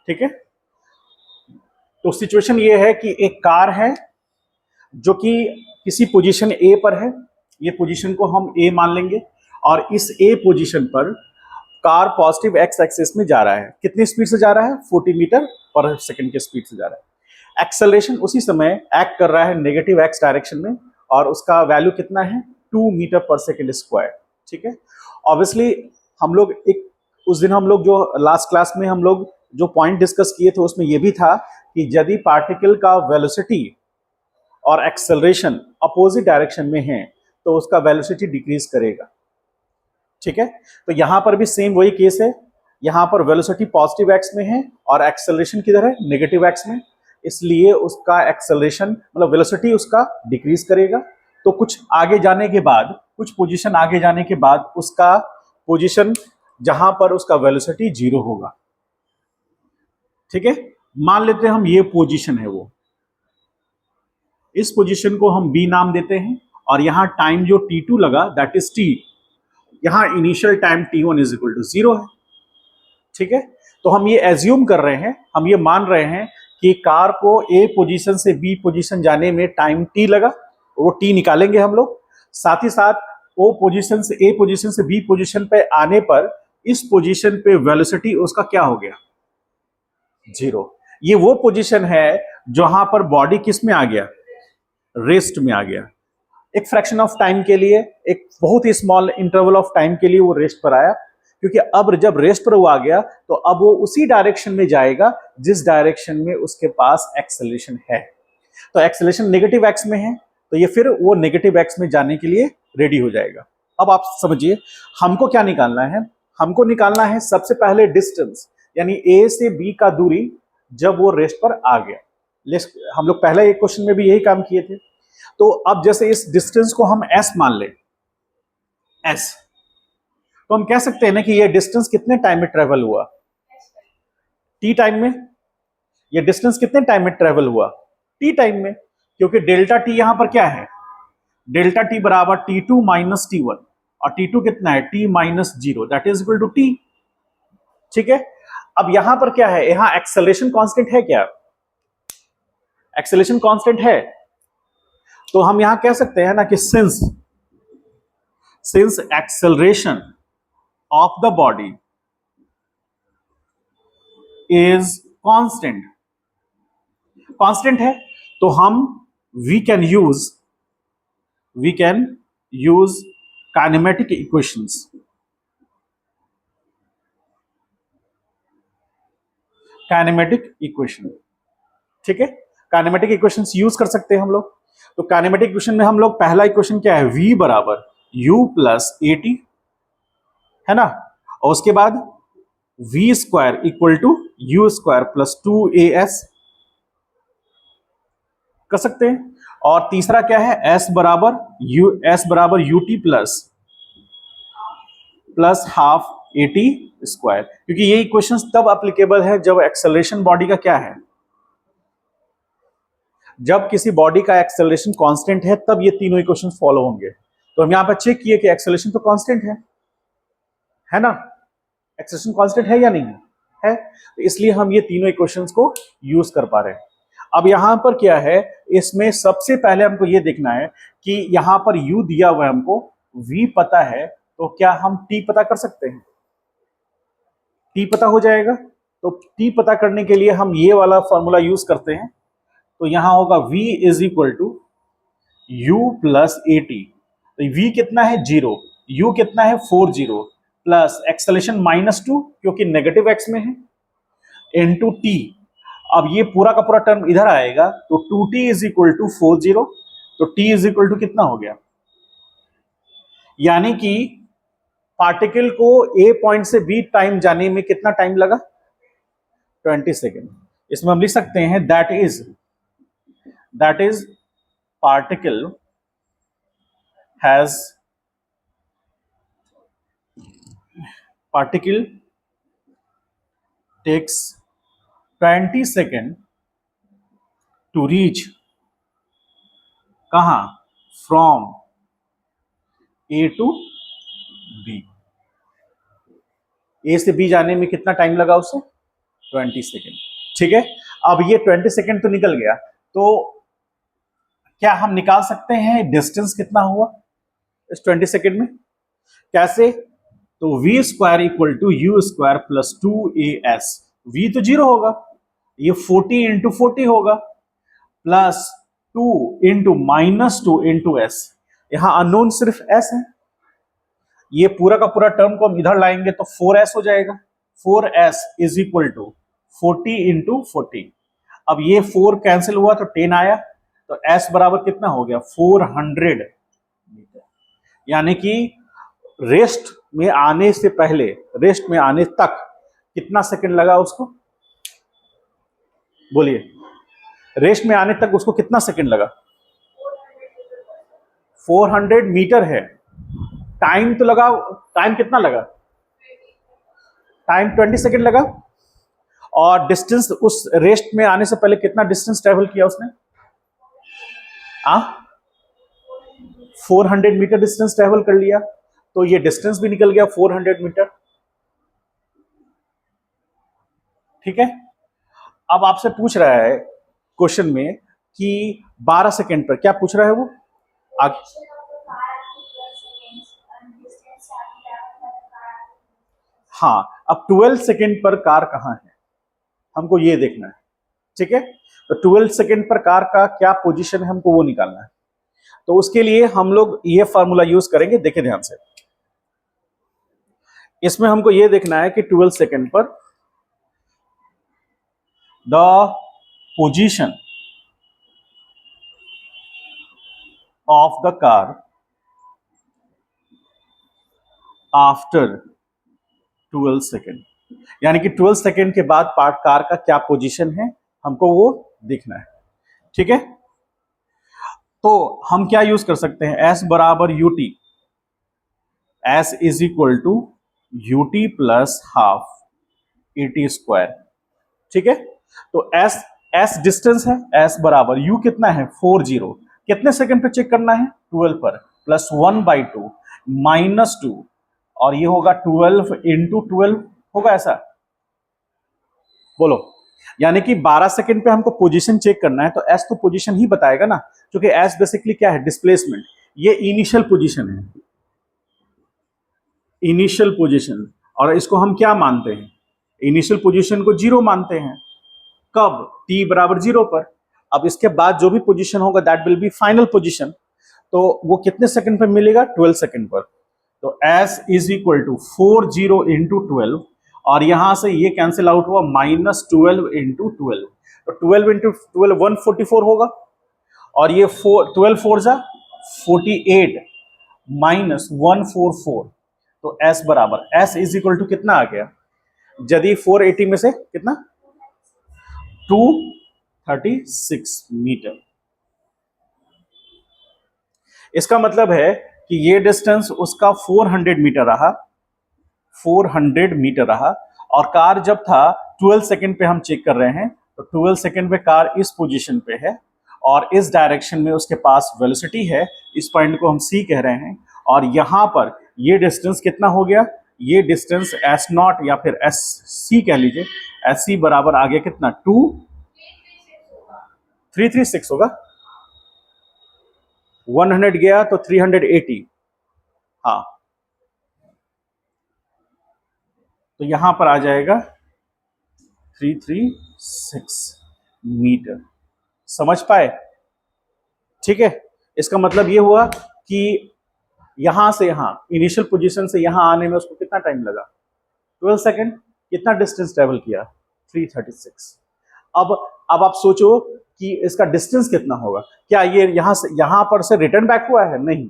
ठीक है। तो सिचुएशन ये है कि एक कार है जो कि किसी पोजीशन ए पर है, ये पोजीशन को हम ए मान लेंगे, और इस ए पोजीशन पर कार पॉजिटिव एक्स एक्सिस में जा रहा है। कितनी स्पीड से जा रहा है? 40 मीटर पर सेकंड की स्पीड से जा रहा है। एक्सेलरेशन उसी समय एक्ट कर रहा है नेगेटिव एक्स डायरेक्शन में, और उसका वैल्यू कितना है? 2 मीटर पर सेकंड स्क्वायर। ठीक है। ऑब्वियसली हम लोग एक उस दिन हम लोग जो लास्ट क्लास में हम लोग जो पॉइंट डिस्कस किए थे उसमें यह भी था कि यदि पार्टिकल का वेलोसिटी और एक्सेलरेशन अपोजिट डायरेक्शन में है तो उसका वेलोसिटी डिक्रीज करेगा। ठीक है। तो यहां पर भी सेम वही केस है, यहां पर वेलोसिटी पॉजिटिव एक्स में है और एक्सेलरेशन किधर है? नेगेटिव एक्स में, इसलिए उसका एक्सेलरेशन मतलब वेलोसिटी उसका डिक्रीज करेगा। तो कुछ आगे जाने के बाद, कुछ पोजीशन आगे जाने के बाद उसका पोजीशन जहां पर उसका वेलोसिटी 0 होगा। ठीक है। मान लेते हैं हम ये पोजीशन है वो, इस पोजीशन को हम बी नाम देते हैं, और यहां टाइम जो t2 लगा दैट इज t, यहां initial time t1 is equal to 0 है। ठीक है। तो हम ये एज्यूम कर रहे हैं, हम ये मान रहे हैं कि कार को ए पोजीशन से बी पोजीशन जाने में टाइम t लगा, वो t निकालेंगे हम लोग। साथ ही साथ ओ पोजीशन से ए पोजीशन से बी पोजीशन पे आने पर इस पोजीशन पे वेलोसिटी उसका क्या हो गया? 0। ये वो पोजीशन है जहां पर बॉडी किस में आ गया? रेस्ट में आ गया। एक फ्रैक्शन ऑफ टाइम के लिए, एक बहुत ही स्मॉल इंटरवल ऑफ टाइम के लिए वो रेस्ट पर आया, क्योंकि अब जब रेस्ट पर वो आ गया तो अब वो उसी डायरेक्शन में जाएगा जिस डायरेक्शन में उसके पास एक्सेलरेशन है। तो एक्सेलरेशन नेगेटिव एक्स में है, तो ये फिर वो नेगेटिव एक्स में जाने के लिए रेडी हो जाएगा। अब आप समझिए हमको क्या निकालना है? हमको निकालना है सबसे पहले डिस्टेंस, यानी ए से बी का दूरी जब वो रेस्ट पर आ गया। हम लोग पहले एक क्वेश्चन में भी यही काम किए थे। तो अब जैसे इस डिस्टेंस को हम s मान ले, s, तो हम कह सकते हैं ना कि ये डिस्टेंस कितने टाइम में ट्रेवल हुआ? t टाइम में। ये डिस्टेंस कितने टाइम में ट्रेवल हुआ? t टाइम में, क्योंकि डेल्टा t यहां पर क्या है? डेल्टा t बराबर t2 माइनस t1, और t2 कितना है? t minus 0, that is equal to t। ठीक है। अब यहां पर क्या है? यहां एक्सेलरेशन कांस्टेंट है क्या? एक्सेलरेशन कांस्टेंट है, तो हम यहां कह सकते हैं ना कि since acceleration of the body is constant, constant है, तो हम we can use kinematic equations. Kinematic equation, ठीक है। काइनेमेटिक इक्वेशंस यूज कर सकते हैं हम लोग। तो काइनेमेटिक इक्वेशन में हम लोग पहला इक्वेशन क्या है? v बराबर u प्लस ए टी, है ना, और उसके बाद v square equal to u square plus 2as कर सकते हैं। और तीसरा क्या है? s बराबर U T plus half A T square, क्योंकि ये इक्वेशंस तब एप्लीकेबल है जब एक्सेलरेशन बॉडी का क्या है? जब किसी बॉडी का एक्सेलरेशन कांस्टेंट है तब ये तीनों इक्वेशंस फॉलो होंगे। तो हम यहां पर चेक किए कि एक्सेलरेशन तो कांस्टेंट है ना? एक्सेलरेशन कांस्टेंट है या नहीं है? तो इसलिए हम ये तीनों इक्वेशंस को यूज कर पा रहे हैं। अब यहां पर क्या है? इसमें सबसे पहले हमको ये देखना है कि यहां पर u दिया हुआ है, हमको v पता है, तो क्या हम t पता कर सकते हैं? t पता हो जाएगा। तो t पता करने के लिए हम ये वाला फॉर्मूला यूज करते हैं। तो यहां होगा v is equal to u plus a t. तो v कितना है? 0। u कितना है? 40 प्लस एक्सेलरेशन -2 क्योंकि नेगेटिव एक्स में है, इनटू t। अब ये पूरा का पूरा टर्म इधर आएगा, तो 2t इज इक्वल टू 40, तो t इज इक्वल टू कितना हो गया? यानी कि पार्टिकल को a पॉइंट से b टाइम जाने में कितना टाइम लगा? 20 सेकेंड। इसमें हम लिख सकते हैं that is particle takes 20 second to reach कहां? From A to B. A से बी जाने में कितना टाइम लगा उसे? 20 सेकेंड। ठीक है, अब ये 20 सेकेंड तो निकल गया, तो क्या हम निकाल सकते हैं डिस्टेंस कितना हुआ इस 20 सेकेंड में? कैसे? तो v square equal to u square plus 2as। v तो 0 होगा, ये 40 इंटू 40 होगा, प्लस 2 इंटू -2 इंटू s। यहां अननोन सिर्फ s है, ये पूरा का पूरा टर्म को हम इधर लाएंगे तो 4s हो जाएगा। 4s is equal to 40 into 40। अब ये 4 कैंसिल हुआ तो 10 आया, तो s बराबर कितना हो गया? 400 मीटर। यानी कि रेस्ट में आने से पहले, रेस्ट में आने तक कितना सेकंड लगा उसको? बोलिए, रेस्ट में आने तक उसको कितना सेकंड लगा? 400 मीटर है। टाइम तो लगा, टाइम कितना लगा? टाइम 20 सेकंड लगा। और डिस्टेंस उस रेस्ट में आने से पहले कितना डिस्टेंस ट्रेवल किया उसने? 400 मीटर डिस्टेंस ट्रेवल कर लिया, तो ये डिस्टेंस भी निकल गया 400 मीटर। ठीक है, अब आपसे पूछ रहा है क्वेश्चन में कि 12 सेकंड पर क्या पूछ रहा है वो? हाँ, अब 12 सेकंड पर कार कहां है हमको ये देखना है। ठीक है, तो 12 सेकंड पर कार का क्या पोजीशन है हमको वो निकालना है। तो उसके लिए हम लोग ये फॉर्मूला यूज करेंगे, देखिए ध्यान से। इसमें हमको ये देखना है कि 12 सेकंड पर the position of the car after 12 second, यानी कि 12 सेकंड के बाद कार का क्या पोजीशन है हमको वो देखना है। ठीक है, तो हम क्या यूज कर सकते हैं? S बराबर u t, S is equal to u t plus half a t square. ठीक है, तो S डिस्टेंस है, S बराबर U कितना है? 40। कितने सेकंड पे चेक करना है? 12 पर, प्लस 1/2 -2, और ये होगा 12 इंटू 12 होगा, ऐसा बोलो। यानी कि 12 सेकंड पे हमको पोजीशन चेक करना है, तो S तो पोजीशन ही बताएगा ना, क्योंकि S बेसिकली क्या है? डिस्प्लेसमेंट। ये इनिशियल पोजीशन है, इनिशियल पोजीशन, और इसको हम क्या मानते हैं? इनिशियल पोजीशन को 0 मानते हैं। कब? t बराबर 0 पर। अब इसके बाद जो भी पोजीशन होगा that will be final position, तो वो कितने सेकंड पर मिलेगा? 12 सेकंड पर। तो S is equal to 40 into 12, और यहां से ये कैंसिल आउट हुआ, -12 इंटू 12, तो 12 इंटू 12 144 होगा, और ये 12 4 जा 48 -144, तो S बराबर, S इज इक्वल टू कितना आ गया? यदि 480 में से कितना? 236 मीटर। इसका मतलब है कि ये डिस्टेंस उसका 400 मीटर रहा, 400 मीटर रहा। और कार जब था 12 सेकंड पे हम चेक कर रहे हैं, तो 12 सेकंड पे कार इस पोजीशन पे है, और इस डायरेक्शन में उसके पास वेलोसिटी है, इस पॉइंट को हम C कह रहे हैं। और यहां पर ये डिस्टेंस कितना हो गया? ये डिस्टेंस S0 या फिर SC कह लीजिए, SC बराबर आ गया कितना? 336 होगा। 100 गया तो 380, हाँ, तो यहां पर आ जाएगा 336 मीटर। समझ पाए? ठीक है, इसका मतलब ये हुआ कि यहां से यहां, इनिशियल पोजीशन से यहां आने में उसको कितना टाइम लगा? 12 सेकंड। कितना डिस्टेंस ट्रेवल किया? 336। अब आप सोचो कि इसका डिस्टेंस कितना होगा। क्या ये यहां से यहां पर से रिटर्न बैक हुआ है? नहीं,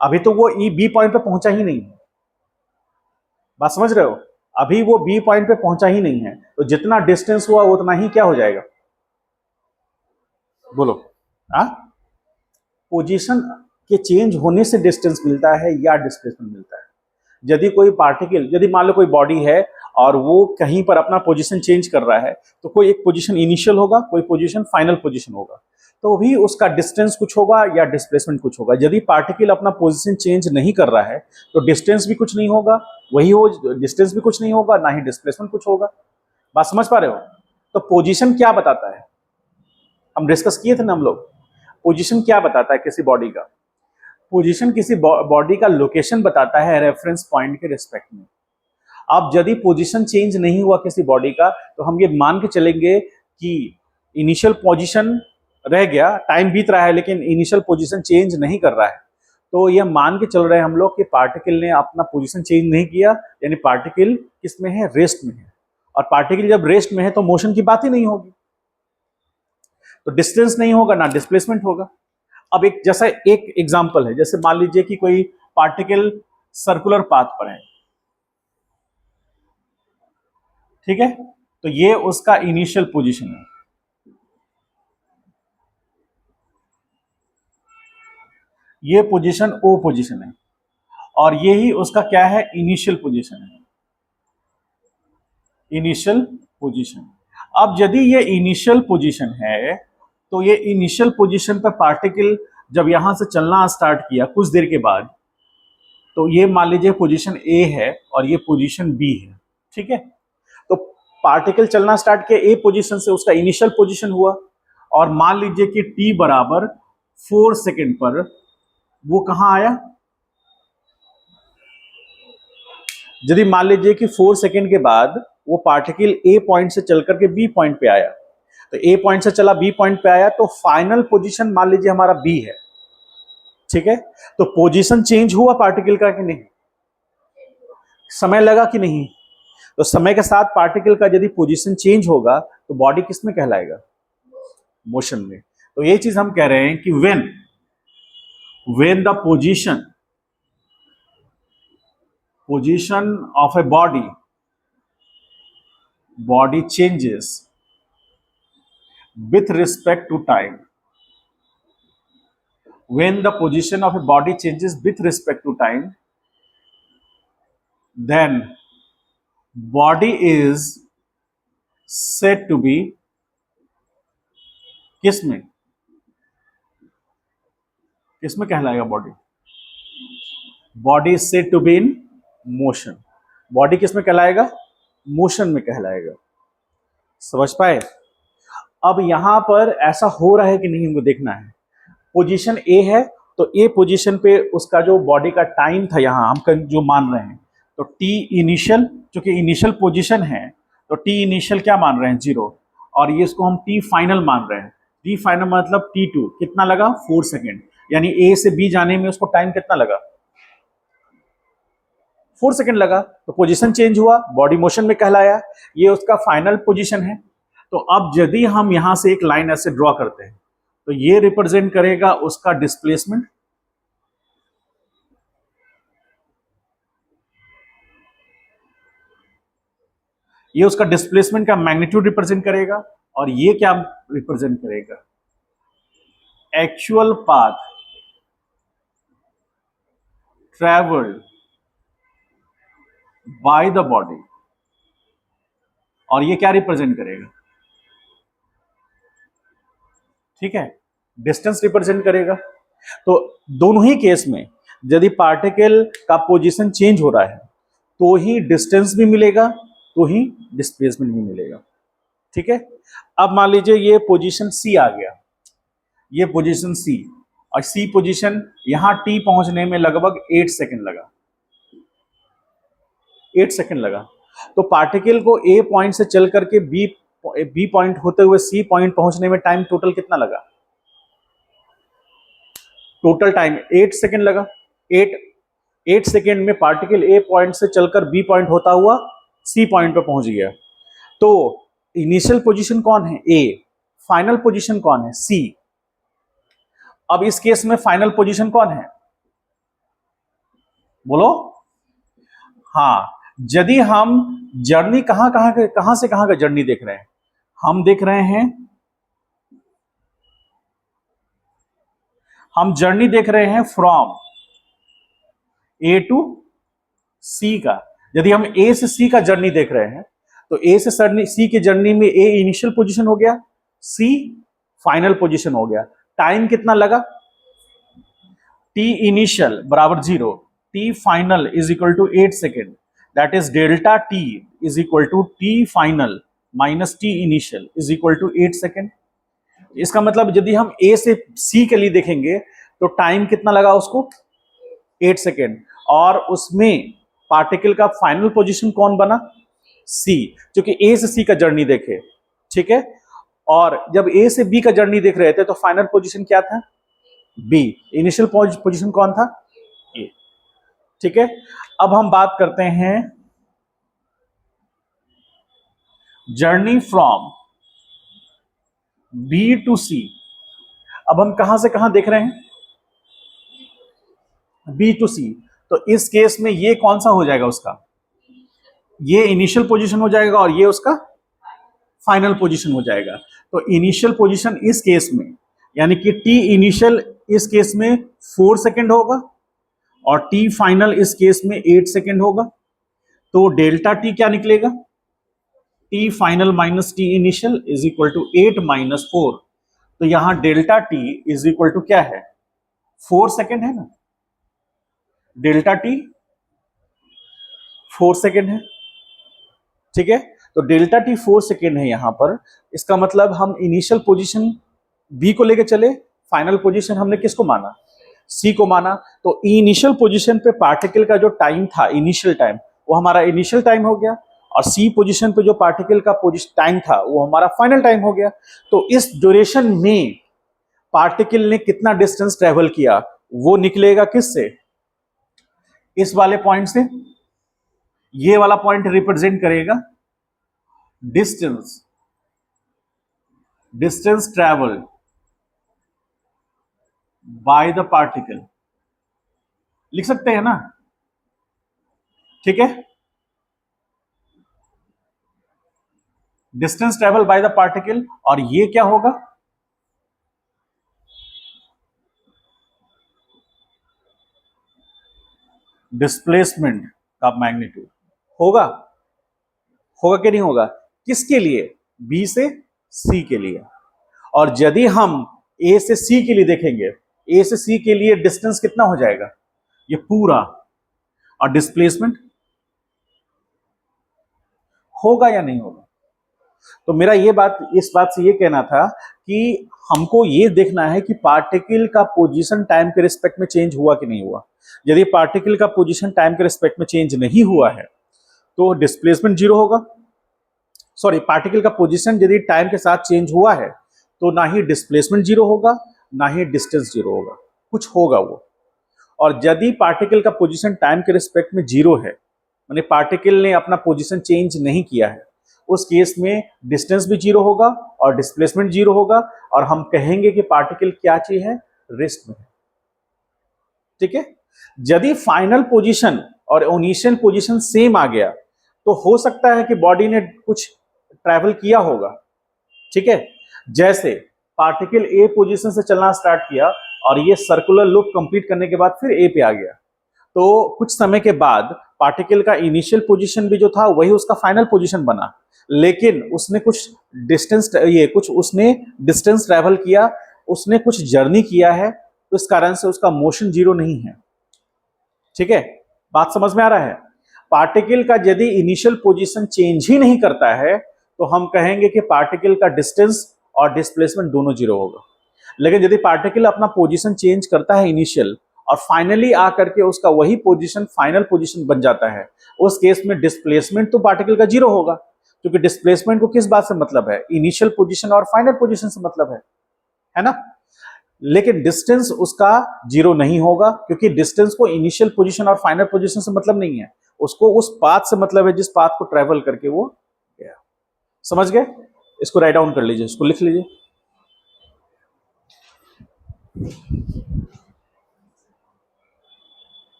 अभी तो वो बी पॉइंट पे पहुंचा ही नहीं है। बात समझ रहे हो? अभी वो बी पॉइंट पे पहुंचा ही नहीं है, तो जितना डिस्टेंस हुआ उतना ही क्या हो जाएगा? बोलो। पोजीशन के चेंज होने से डिस्टेंस मिलता है या डिस्प्लेसमेंट मिलता है? यदि कोई पार्टिकल, यदि मान लो कोई बॉडी है और वो कहीं पर अपना पोजीशन चेंज कर रहा है, तो कोई एक पोजीशन इनिशियल होगा, कोई पोजीशन फाइनल पोजीशन होगा, तो भी उसका डिस्टेंस कुछ होगा या डिस्प्लेसमेंट कुछ होगा। यदि पार्टिकल अपना पोजीशन चेंज नहीं कर रहा है तो डिस्टेंस भी कुछ नहीं होगा, वही हो, डिस्टेंस भी कुछ नहीं होगा, ना ही डिस्प्लेसमेंट कुछ होगा। बात समझ पा रहे हो? तो पोजीशन क्या बताता है, हम डिस्कस किए थे ना हम लोग, पोजीशन क्या बताता है किसी बॉडी का? पोजीशन किसी बॉडी का लोकेशन बताता है रेफरेंस पॉइंट के रिस्पेक्ट में। अब यदि पोजीशन चेंज नहीं हुआ किसी बॉडी का तो हम ये मान के चलेंगे कि इनिशियल पोजीशन रह गया, टाइम बीत रहा है लेकिन इनिशियल पोजीशन चेंज नहीं कर रहा है, तो ये मान के चल रहे हैं हम लोग कि पार्टिकल ने अपना पोजीशन चेंज नहीं किया, यानी पार्टिकल किस में है, रेस्ट में है। और पार्टिकल जब रेस्ट में है तो मोशन की बात ही नहीं होगी, तो डिस्टेंस नहीं होगा ना डिस्प्लेसमेंट होगा। अब एक जैसा एक एग्जांपल है, जैसे मान लीजिए कि कोई पार्टिकल सर्कुलर पाथ पर है, ठीक है, तो ये उसका इनिशियल पोजीशन है, ये पोजीशन ओ पोजीशन है, और ये ही उसका क्या है, इनिशियल पोजीशन है, इनिशियल पोजीशन। अब यदि ये इनिशियल पोजीशन है तो ये इनिशियल पोजीशन पर पार्टिकल जब यहां से चलना स्टार्ट किया कुछ देर के बाद, तो ये मान लीजिए पोजीशन ए है और ये पोजीशन बी है, ठीक है। तो पार्टिकल चलना स्टार्ट किया ए पोजीशन से, उसका इनिशियल पोजीशन हुआ, और मान लीजिए कि टी बराबर 4 सेकेंड पर वो कहां आया, यदि मान लीजिए कि 4 सेकेंड के बाद वो पार्टिकल ए पॉइंट से चल करके बी पॉइंट पे आया, तो ए पॉइंट से चला बी पॉइंट पे आया, तो फाइनल पोजीशन मान लीजिए हमारा बी है, ठीक है। तो पोजीशन चेंज हुआ पार्टिकल का कि नहीं, समय लगा कि नहीं, तो समय के साथ पार्टिकल का यदि पोजीशन चेंज होगा तो बॉडी किस में कहलाएगा, मोशन में। तो ये चीज हम कह रहे हैं कि when the position of a body changes with respect to time, when the position of a body changes with respect to time, then body is said to be किसमें कहलाएगा, body is said to be in motion, body किसमें कहलाएगा, motion में कहलाएगा। समझ पाए? अब यहां पर ऐसा हो रहा है कि नहीं हमको देखना है। पोजीशन ए है तो ए पोजीशन पे उसका जो बॉडी का टाइम था यहां हम जो मान रहे हैं, तो टी इनिशियल, चूंकि इनिशियल पोजीशन है तो टी इनिशियल क्या मान रहे हैं, 0, और ये इसको हम टी फाइनल मान रहे हैं। टी फाइनल मतलब T2 कितना लगा, 4 सेकेंड, यानी ए से बी जाने में उसको टाइम कितना लगा, 4 सेकेंड लगा। तो पोजीशन चेंज हुआ, बॉडी मोशन में कहलाया, ये उसका फाइनल पोजीशन है। तो अब यदि हम यहां से एक लाइन ऐसे ड्रॉ करते हैं तो ये रिप्रेजेंट करेगा उसका डिस्प्लेसमेंट, ये उसका डिस्प्लेसमेंट का मैग्नीट्यूड रिप्रेजेंट करेगा, और ये क्या रिप्रेजेंट करेगा, actual path travelled by the body, और ये क्या रिप्रेजेंट करेगा, ठीक है, डिस्टेंस रिप्रेजेंट करेगा। तो दोनों ही केस में यदि पार्टिकल का पोजीशन चेंज हो रहा है तो ही डिस्टेंस भी मिलेगा, तो ही डिस्प्लेसमेंट भी मिलेगा, ठीक है। अब मान लीजिए ये पोजीशन सी आ गया, ये पोजीशन सी, और सी पोजीशन यहां टी पहुंचने में लगभग 8 सेकेंड लगा, 8 सेकेंड लगा। तो पार्टिकल को ए पॉइंट से चल करके बी पॉइंट होते हुए सी पॉइंट पहुंचने में टाइम टोटल कितना लगा, टोटल टाइम 8 सेकेंड लगा। 8 सेकेंड में पार्टिकल ए पॉइंट से चलकर बी पॉइंट होता हुआ सी पॉइंट पर पहुंच गया। तो इनिशियल पोजीशन कौन है, ए, फाइनल पोजीशन कौन है, सी। अब इस केस में फाइनल पोजीशन कौन है, बोलो, हाँ। यदि हम जर्नी कहां से कहां का जर्नी देख रहे हैं, हम देख रहे हैं, हम जर्नी देख रहे हैं फ्रॉम ए टू सी का। यदि हम ए से सी का जर्नी देख रहे हैं तो ए से सी की जर्नी में ए इनिशियल पोजीशन हो गया, सी फाइनल पोजीशन हो गया। टाइम कितना लगा, टी इनिशियल बराबर 0, T final is equal to 8 second, that is delta T is equal to T final minus T initial is equal to 8 second. इसका मतलब यदि हम ए से सी के लिए देखेंगे तो टाइम कितना लगा उसको, 8 सेकेंड, और उसमें पार्टिकल का फाइनल पोजीशन कौन बना, सी, क्योंकि ए से सी का जर्नी देखे, ठीक है। और जब ए से बी का जर्नी देख रहे थे तो फाइनल पोजीशन क्या था, बी, इनिशियल पोजीशन कौन था, ए, ठीक है। अब हम बात करते हैं जर्नी फ्रॉम बी टू सी। अब हम कहां से कहां देख रहे हैं, बी टू सी, तो इस केस में ये कौन सा हो जाएगा उसका, ये इनिशियल पोजीशन हो जाएगा और ये उसका फाइनल पोजीशन हो जाएगा। तो इनिशियल पोजीशन इस केस में यानी कि टी इनिशियल इस केस में 4 सेकेंड होगा और टी फाइनल इस केस में 8 सेकेंड होगा। तो डेल्टा टी क्या निकलेगा, T final minus T initial is equal to 8 minus 4। तो यहां delta T is equal to क्या है, 4 सेकेंड है ना, डेल्टा टी 4 सेकेंड है, ठीक है। तो डेल्टा टी 4 सेकेंड है यहां पर। इसका मतलब हम इनिशियल पोजीशन बी को लेके चले, फाइनल पोजीशन हमने किसको माना, सी को माना। तो इनिशियल पोजीशन पे पार्टिकल का जो टाइम था, इनिशियल टाइम, वो हमारा इनिशियल टाइम हो गया, और सी पोजीशन पे जो पार्टिकल का टाइम था वो हमारा फाइनल टाइम हो गया। तो इस ड्यूरेशन में पार्टिकल ने कितना डिस्टेंस ट्रेवल किया वो निकलेगा किससे, इस वाले पॉइंट से। ये वाला पॉइंट रिप्रेजेंट करेगा distance, distance travelled by the particle, लिख सकते हैं ना, ठीक है। Distance travel by the particle, और ये क्या होगा, डिस्प्लेसमेंट का मैग्नीट्यूड होगा, होगा कि नहीं होगा, किसके लिए, बी से सी के लिए। और यदि हम ए से सी के लिए देखेंगे, ए से सी के लिए डिस्टेंस कितना हो जाएगा, ये पूरा, और डिस्प्लेसमेंट होगा या नहीं होगा। तो मेरा ये बात, इस बात से ये कहना था कि हमको ये देखना है कि पार्टिकल का पोजीशन टाइम के रिस्पेक्ट में चेंज हुआ कि नहीं हुआ। यदि पार्टिकल का पोजीशन टाइम के रिस्पेक्ट में चेंज नहीं हुआ है तो डिस्प्लेसमेंट जीरो होगा। सॉरी, पार्टिकल का पोजीशन यदि टाइम के साथ चेंज हुआ है तो ना ही डिस्प्लेसमेंट जीरो होगा ना ही डिस्टेंस जीरो होगा, कुछ होगा वो। और यदि पार्टिकल का पोजीशन टाइम के रिस्पेक्ट में जीरो है, माने पार्टिकल ने अपना पोजीशन चेंज नहीं किया है, उस केस में डिस्टेंस भी जीरो होगा और डिस्प्लेसमेंट जीरो होगा, और हम कहेंगे कि पार्टिकल क्या चीज है, रेस्ट में है, ठीक है। यदि फाइनल पोजीशन और इनिशियल पोजीशन सेम आ गया तो हो सकता है कि बॉडी ने कुछ ट्रैवल किया होगा, ठीक है। जैसे पार्टिकल ए पोजीशन से चलना स्टार्ट किया और ये सर्कुलर लूप कंप्लीट करने के बाद फिर ए पे आ गया, तो कुछ समय के बाद पार्टिकल का इनिशियल पोजीशन भी जो था वही उसका फाइनल पोजीशन बना, लेकिन उसने कुछ डिस्टेंस, ये कुछ उसने डिस्टेंस ट्रैवल किया, उसने कुछ जर्नी किया है, तो इस कारण से उसका मोशन जीरो नहीं है, ठीक है। बात समझ में आ रहा है। पार्टिकल का यदि इनिशियल पोजीशन चेंज ही नहीं करता है तो हम कहेंगे कि पार्टिकल का डिस्टेंस और डिस्प्लेसमेंट दोनों जीरो होगा। लेकिन यदि पार्टिकल अपना पोजीशन चेंज करता है इनिशियल और फाइनली आकर के उसका वही पोजीशन फाइनल पोजीशन बन जाता है, उस केस में डिस्प्लेसमेंट तो पार्टिकल का जीरो होगा, क्योंकि डिस्प्लेसमेंट को किस बात से मतलब है, इनिशियल पोजीशन और फाइनल पोजीशन से मतलब है ना। लेकिन डिस्टेंस उसका जीरो नहीं होगा, क्योंकि डिस्टेंस को इनिशियल पोजीशन और फाइनल पोजीशन से मतलब नहीं है, उसको उस पाथ से मतलब है जिस पाथ को ट्रेवल करके वो गया। समझ गए। इसको राइट डाउन कर लीजिए, इसको लिख लीजिए।